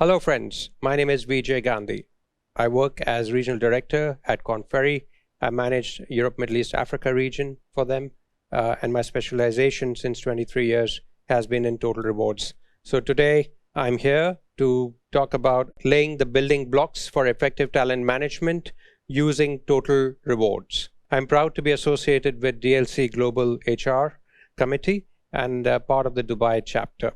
Hello friends, my name is Vijay Gandhi. I work as Regional Director at Korn Ferry. I manage Europe, Middle East, Africa region for them, and my specialization since 23 years has been in total rewards. So today I'm here to talk about laying the building blocks for effective talent management using total rewards. I'm proud to be associated with DLC Global HR Committee and part of the Dubai chapter.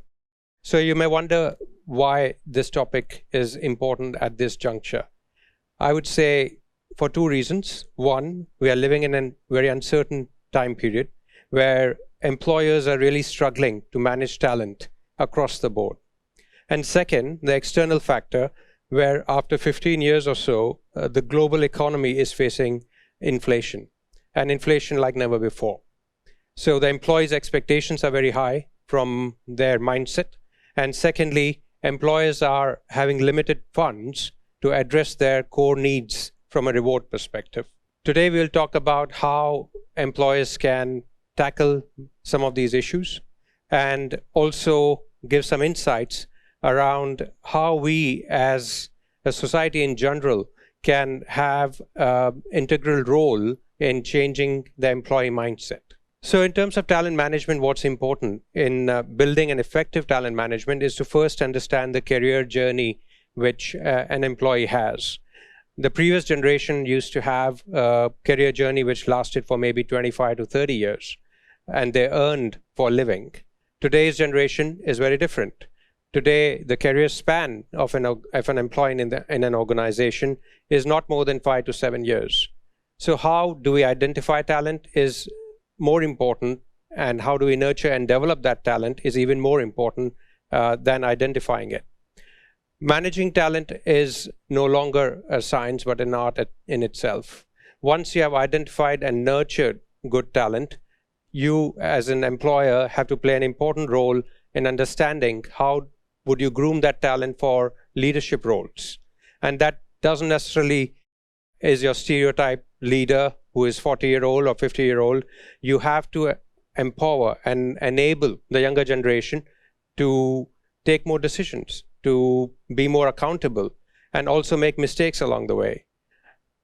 So you may wonder why this topic is important at this juncture. I would say for two reasons. One, we are living in a very uncertain time period where employers are really struggling to manage talent across the board. And second, the external factor where after 15 years or so, the global economy is facing inflation, and inflation like never before. So the employees' expectations are very high from their mindset. And secondly, employers are having limited funds to address their core needs from a reward perspective. Today, we'll talk about how employers can tackle some of these issues and also give some insights around how we as a society in general can have an integral role in changing the employee mindset. So in terms of talent management, what's important in building an effective talent management is to first understand the career journey which an employee has. The previous generation used to have a career journey which lasted for maybe 25 to 30 years, and they earned for a living. Today's generation is very different. Today, the career span of an employee in an organization is not more than 5 to 7 years. So how do we identify talent is more important, and how do we nurture and develop that talent is even more important than identifying it. Managing talent is no longer a science but an art in itself. Once you have identified and nurtured good talent, you as an employer have to play an important role in understanding how would you groom that talent for leadership roles. And that doesn't necessarily is your stereotype leader who is 40-year-old or 50-year-old. You have to empower and enable the younger generation to take more decisions, to be more accountable, and also make mistakes along the way.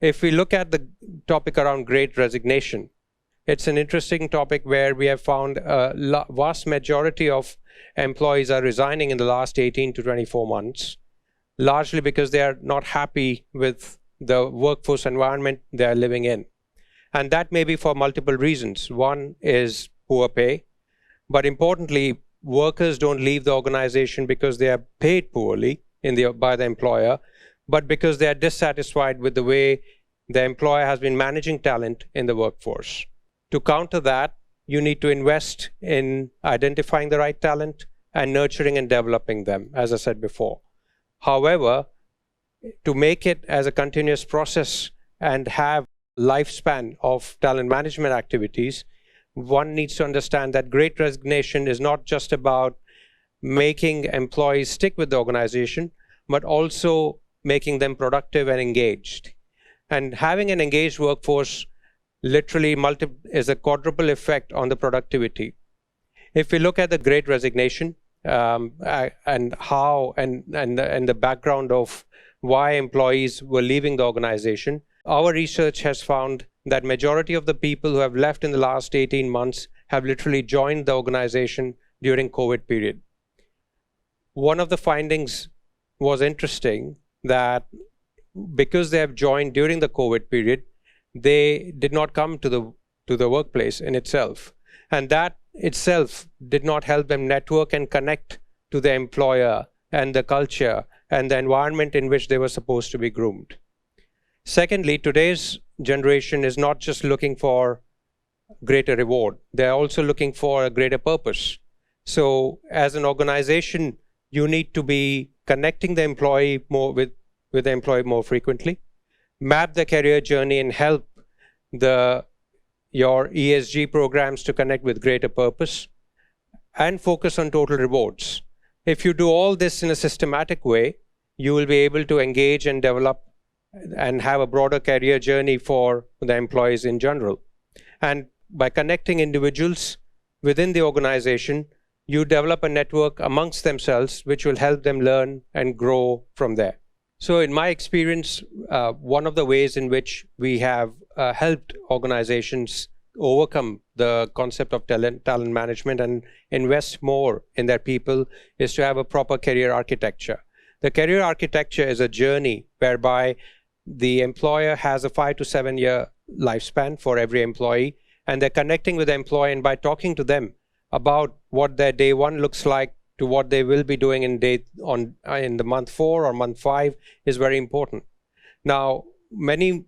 If we look at the topic around Great Resignation, it's an interesting topic where we have found a vast majority of employees are resigning in the last 18 to 24 months, largely because they are not happy with the workforce environment they are living in. And that may be for multiple reasons. One is poor pay, but importantly, workers don't leave the organization because they are paid poorly by the employer, but because they are dissatisfied with the way the employer has been managing talent in the workforce. To counter that, you need to invest in identifying the right talent and nurturing and developing them, as I said before. However, to make it as a continuous process and have lifespan of talent management activities, one needs to understand that Great Resignation is not just about making employees stick with the organization, but also making them productive and engaged. And having an engaged workforce literally is a quadruple effect on the productivity. If we look at the Great Resignation and the background of why employees were leaving the organization, our research has found that majority of the people who have left in the last 18 months have literally joined the organization during COVID period. One of the findings was interesting, that because they have joined during the COVID period, they did not come to the workplace in itself. And that itself did not help them network and connect to the employer and the culture and the environment in which they were supposed to be groomed. Secondly, today's generation is not just looking for greater reward. They're also looking for a greater purpose. So as an organization, you need to be connecting the employee more with the employee more frequently, map the career journey and help your ESG programs to connect with greater purpose, and focus on total rewards. If you do all this in a systematic way, you will be able to engage and develop and have a broader career journey for the employees in general. And by connecting individuals within the organization, you develop a network amongst themselves, which will help them learn and grow from there. So in my experience, one of the ways in which we have helped organizations overcome the concept of talent management and invest more in their people is to have a proper career architecture. The career architecture is a journey whereby the employer has a 5 to 7 year lifespan for every employee, and they're connecting with the employee, and by talking to them about what their day one looks like to what they will be doing in the month 4 or month 5 is very important. Now, many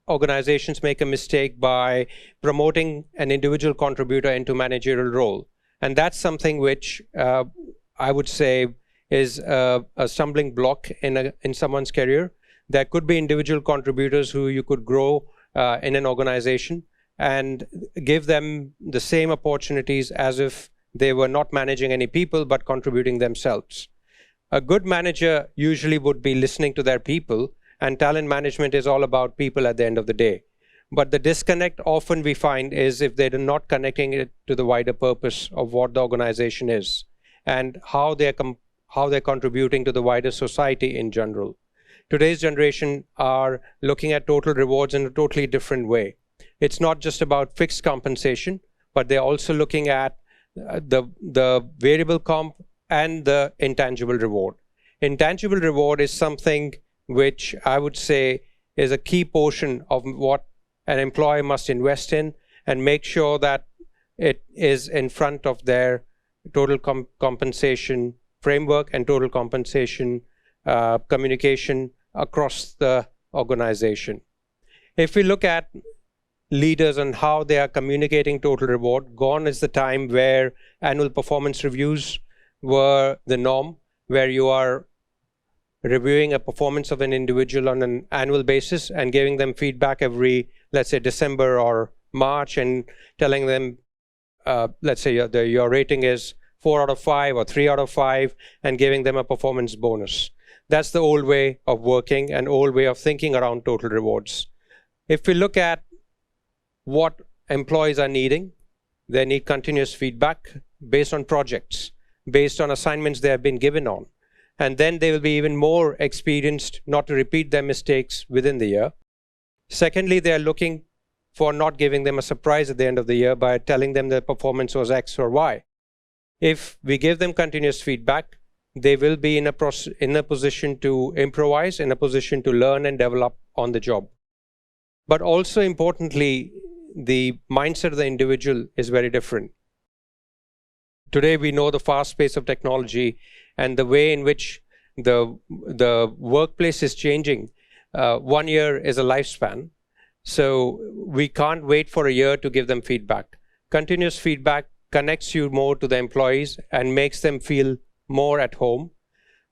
organizations make a mistake by promoting an individual contributor into managerial role, and that's something which I would say is a stumbling block in someone's career. There could be individual contributors who you could grow in an organization and give them the same opportunities as if they were not managing any people but contributing themselves. A good manager usually would be listening to their people, and talent management is all about people at the end of the day. But the disconnect often we find is if they're not connecting it to the wider purpose of what the organization is and how they're contributing to the wider society in general. Today's generation are looking at total rewards in a totally different way. It's not just about fixed compensation, but they're also looking at the variable comp and the intangible reward. Intangible reward is something which I would say is a key portion of what an employer must invest in and make sure that it is in front of their total compensation framework and total compensation communication across the organization. If we look at leaders and how they are communicating total reward, gone is the time where annual performance reviews were the norm, where you are reviewing a performance of an individual on an annual basis and giving them feedback every, let's say, December or March, and telling them, let's say your rating is 4 out of 5 or 3 out of 5, and giving them a performance bonus. That's the old way of working and old way of thinking around total rewards. If we look at what employees are needing, they need continuous feedback based on projects, based on assignments they have been given on. And then they will be even more experienced not to repeat their mistakes within the year. Secondly, they are looking for not giving them a surprise at the end of the year by telling them their performance was X or Y. If we give them continuous feedback, they will be in a position to improvise, in a position to learn and develop on the job. But also importantly, the mindset of the individual is very different. Today, we know the fast pace of technology and the way in which the workplace is changing. 1 year is a lifespan. So we can't wait for a year to give them feedback. Continuous feedback connects you more to the employees and makes them feel more at home.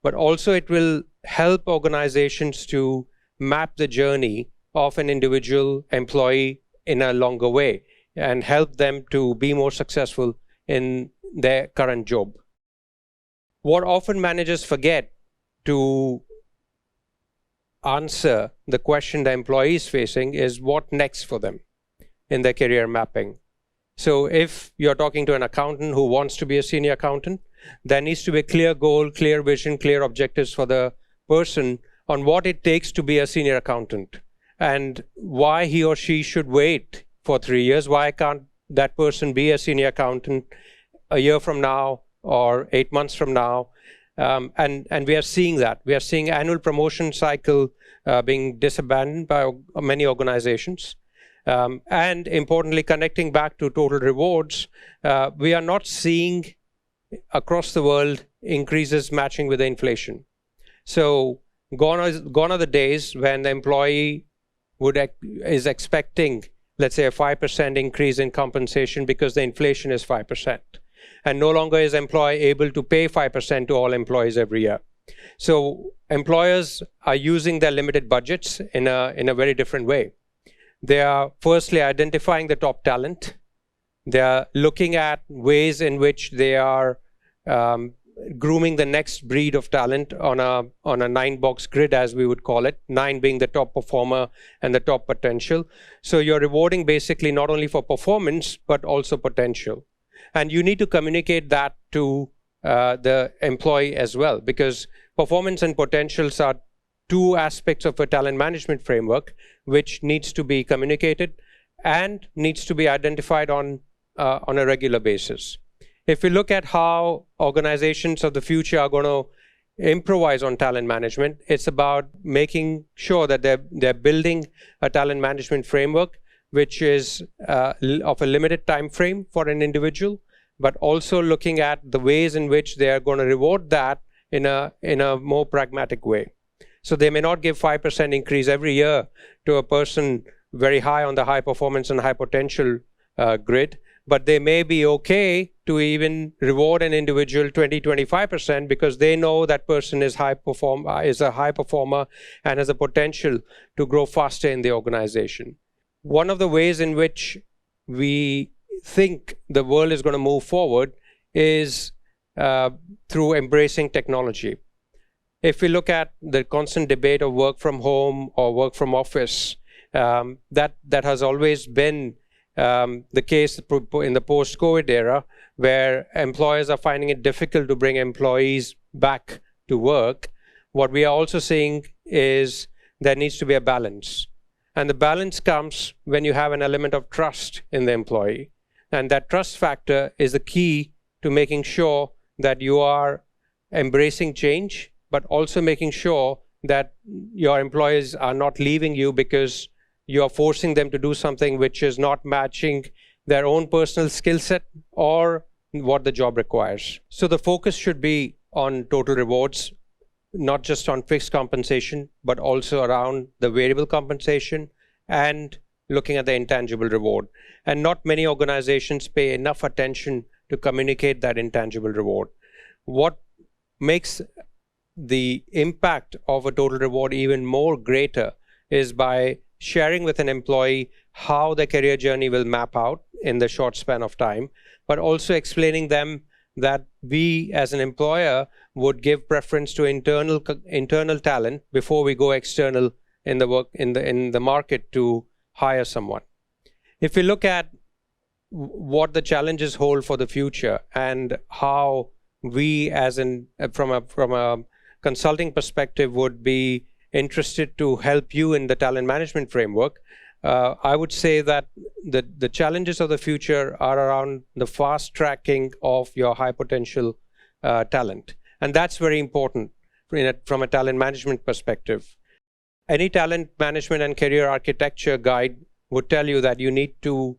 But also it will help organizations to map the journey of an individual employee in a longer way and help them to be more successful in their current job. What often managers forget to answer the question the employee is facing is what next for them in their career mapping. So if you're talking to an accountant who wants to be a senior accountant, there needs to be a clear goal, clear vision, clear objectives for the person on what it takes to be a senior accountant and why he or she should wait for 3 years. Why can't that person be a senior accountant a year from now or 8 months from now? And we are seeing that. We are seeing annual promotion cycle being disabandoned by many organizations. And importantly, connecting back to total rewards, we are not seeing across the world increases matching with the inflation. So gone are the days when the employee is expecting, let's say, a 5% increase in compensation because the inflation is 5%. And no longer is employer able to pay 5% to all employees every year. So employers are using their limited budgets in a very different way. They are firstly identifying the top talent. They are looking at ways in which they are grooming the next breed of talent on a 9-box grid, as we would call it, 9 being the top performer and the top potential. So you're rewarding basically not only for performance, but also potential. And you need to communicate that to the employee as well, because performance and potentials are two aspects of a talent management framework which needs to be communicated and needs to be identified on a regular basis. If we look at how organizations of the future are going to improvise on talent management, it's about making sure that they're building a talent management framework which is of a limited time frame for an individual, but also looking at the ways in which they are going to reward that in a more pragmatic way. So they may not give 5% increase every year to a person very high on the high performance and high potential grid, but they may be okay to even reward an individual 20-25% because they know that person is a high performer and has a potential to grow faster in the organization. One of the ways in which we think the world is going to move forward is through embracing technology. If we look at the constant debate of work from home or work from office, that has always been the case in the post-COVID era, where employers are finding it difficult to bring employees back to work. What we are also seeing is there needs to be a balance. And the balance comes when you have an element of trust in the employee. And that trust factor is the key to making sure that you are embracing change, but also making sure that your employees are not leaving you because you are forcing them to do something which is not matching their own personal skill set or what the job requires. So the focus should be on total rewards, not just on fixed compensation, but also around the variable compensation and looking at the intangible reward. And not many organizations pay enough attention to communicate that intangible reward. What makes the impact of a total reward even more greater is by sharing with an employee how their career journey will map out in the short span of time, but also explaining them that we as an employer would give preference to internal talent before we go external in the market to hire someone. If we look at what the challenges hold for the future and how we from a consulting perspective would be interested to help you in the talent management framework, I would say that the challenges of the future are around the fast tracking of your high potential talent. And that's very important from a talent management perspective. Any talent management and career architecture guide would tell you that you need to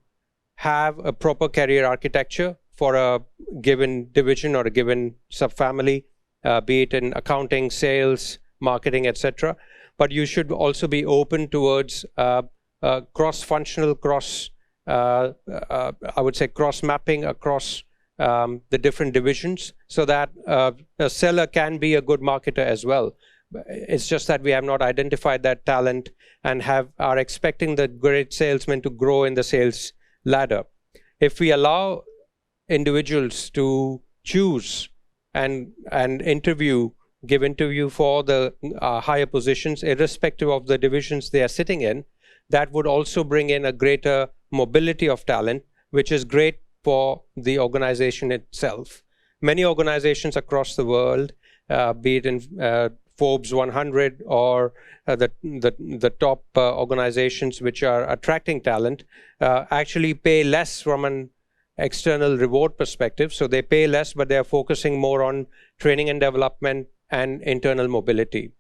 have a proper career architecture for a given division or a given subfamily, be it in accounting, sales, marketing, etc. But you should also be open towards cross-functional, I would say cross-mapping across the different divisions, so that a seller can be a good marketer as well. It's just that we have not identified that talent and are expecting the great salesman to grow in the sales ladder. If we allow individuals to choose and give interview for the higher positions, irrespective of the divisions they are sitting in, that would also bring in a greater mobility of talent, which is great for the organization itself. Many organizations across the world, be it in Forbes 100 or the top organizations which are attracting talent, actually pay less from an external reward perspective. So they pay less, but they are focusing more on training and development and internal mobility.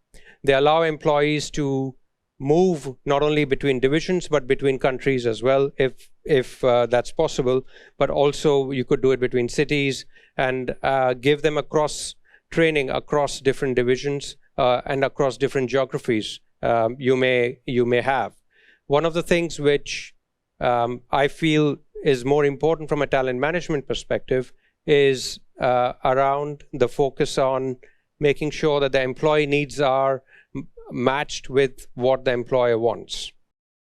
They allow employees to move not only between divisions, but between countries as well, if that's possible. But also you could do it between cities and give them training across different divisions and across different geographies you may have. One of the things which I feel is more important from a talent management perspective is around the focus on making sure that the employee needs are matched with what the employer wants.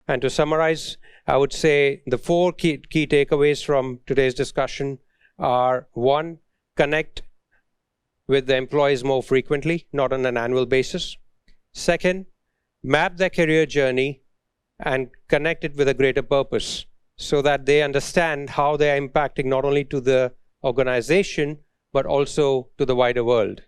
And to summarize, I would say the four key takeaways from today's discussion are: one, connect with the employees more frequently, not on an annual basis. Second, map their career journey and connect it with a greater purpose, so that they understand how they are impacting not only to the organization, but also to the wider world.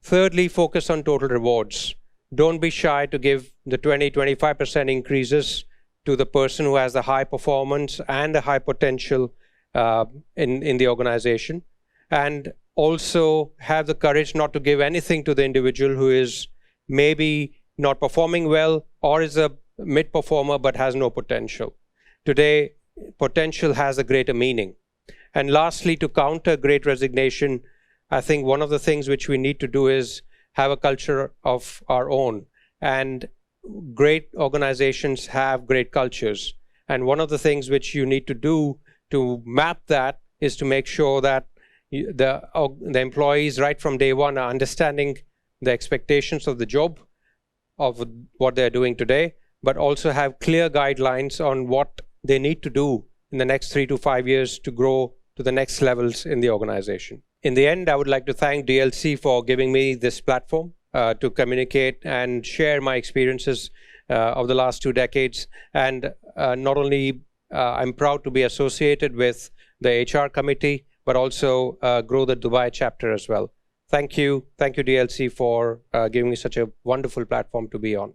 Thirdly, focus on total rewards. Don't be shy to give the 20-25% increases to the person who has the high performance and the high potential in the organization. And also have the courage not to give anything to the individual who is maybe not performing well or is a mid performer but has no potential. Today, potential has a greater meaning. And lastly, to counter great resignation, I think one of the things which we need to do is have a culture of our own. And great organizations have great cultures. And one of the things which you need to do to map that is to make sure that the employees right from day one are understanding the expectations of the job, of what they're doing today, but also have clear guidelines on what they need to do in the next 3 to 5 years to grow to the next levels in the organization. In the end, I would like to thank DLC for giving me this platform to communicate and share my experiences of the last 2 decades. And not only I'm proud to be associated with the HR committee, but also grow the Dubai chapter as well. Thank you. Thank you, DLC, for giving me such a wonderful platform to be on.